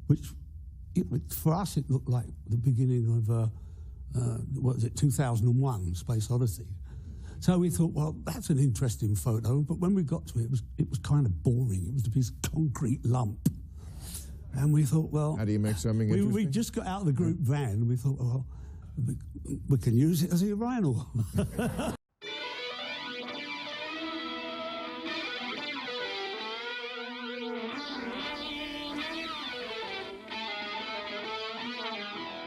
which for us it looked like the beginning of, 2001, Space Odyssey. So we thought, well, that's an interesting photo, but when we got to it, it was kind of boring. It was a piece of concrete lump. And we thought, well... How do you make something interesting? We just got out of the group van, and we thought, well, we can use it as a urinal.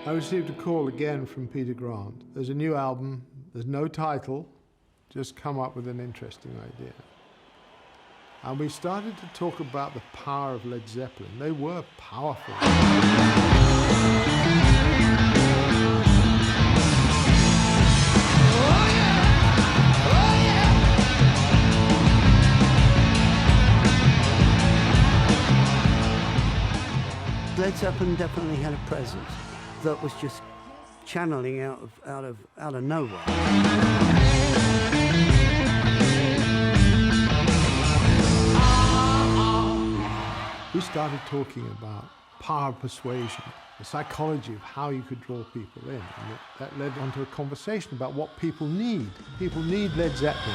I received a call again from Peter Grant. There's a new album, there's no title, just come up with an interesting idea. And we started to talk about the power of Led Zeppelin. They were powerful. Led Zeppelin definitely had a presence that was just channeling out of nowhere. We started talking about power of persuasion, the psychology of how you could draw people in, and that led on to a conversation about what people need. People need Led Zeppelin.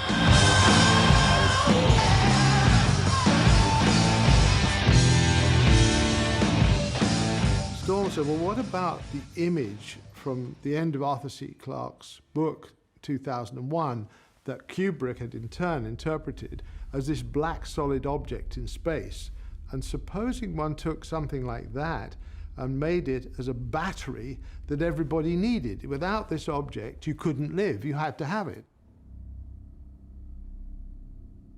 Storm said, well, what about the image from the end of Arthur C. Clarke's book, 2001, that Kubrick had in turn interpreted as this black solid object in space? And supposing one took something like that and made it as a battery that everybody needed. Without this object, you couldn't live. You had to have it.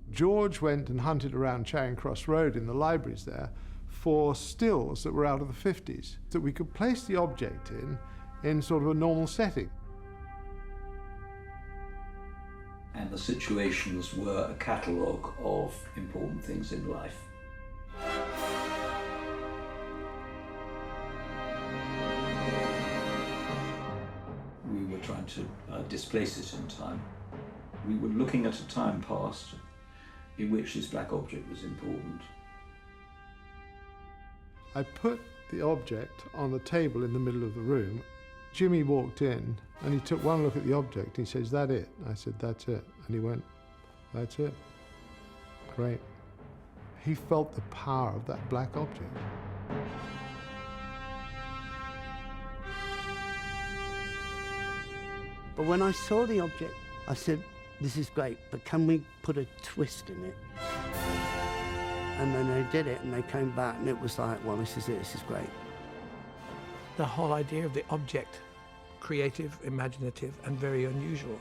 George went and hunted around Charing Cross Road in the libraries there for stills that were out of the 50s, that we could place the object in sort of a normal setting. And the situations were a catalogue of important things in life. We were trying to displace it in time. We were looking at a time past in which this black object was important. I put the object on the table in the middle of the room. Jimmy walked in and he took one look at the object. He said, "Is that it?" I said, "That's it." And he went, "That's it." Great. He felt the power of that black object. But when I saw the object, I said, this is great, but can we put a twist in it? And then they did it, and they came back, and it was like, well, this is it, this is great. The whole idea of the object, creative, imaginative, and very unusual.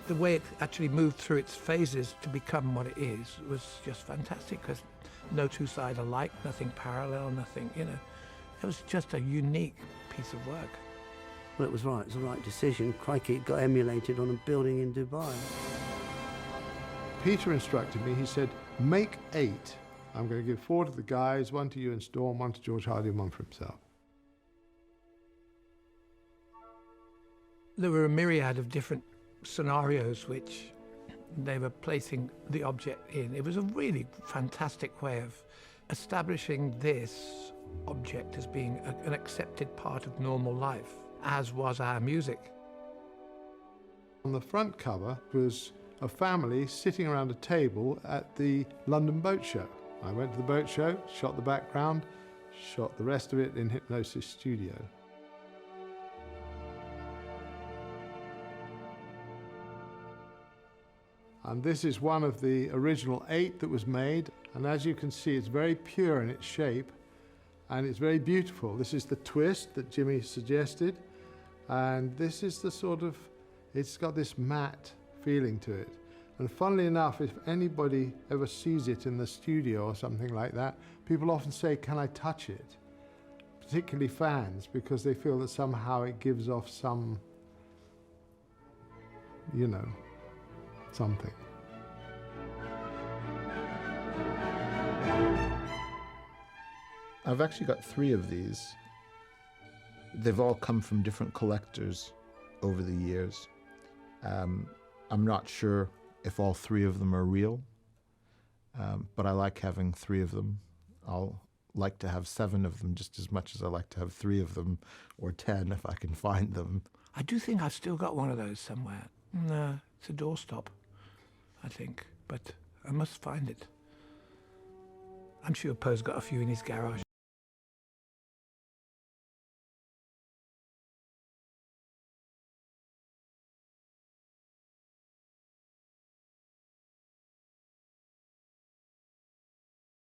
The way it actually moved through its phases to become what it is was just fantastic, because no two sides alike, nothing parallel, nothing, you know. It was just a unique piece of work. Well, it was right, it was the right decision. Crikey, it got emulated on a building in Dubai. Peter instructed me, he said, make 8. I'm going to give 4 to the guys, 1 to you and Storm, 1 to George Hardy, and 1 for himself. There were a myriad of different scenarios which they were placing the object in. It was a really fantastic way of establishing this object as being an accepted part of normal life, as was our music. On the front cover was a family sitting around a table at the London Boat Show. I went to the boat show, shot the background, shot the rest of it in Hipgnosis studio. And this is one of the original 8 that was made. And as you can see, it's very pure in its shape and it's very beautiful. This is the twist that Jimmy suggested. And this is the sort of, it's got this matte feeling to it. And funnily enough, if anybody ever sees it in the studio or something like that, people often say, "Can I touch it?" Particularly fans, because they feel that somehow it gives off some, you know, something. I've actually got 3 of these. They've all come from different collectors over the years. I'm not sure if all 3 of them are real, but I like having 3 of them. I'll like to have 7 of them just as much as I like to have 3 of them, or 10 if I can find them. I do think I've still got one of those somewhere. No, it's a doorstop, I think, but I must find it. I'm sure Poe's got a few in his garage.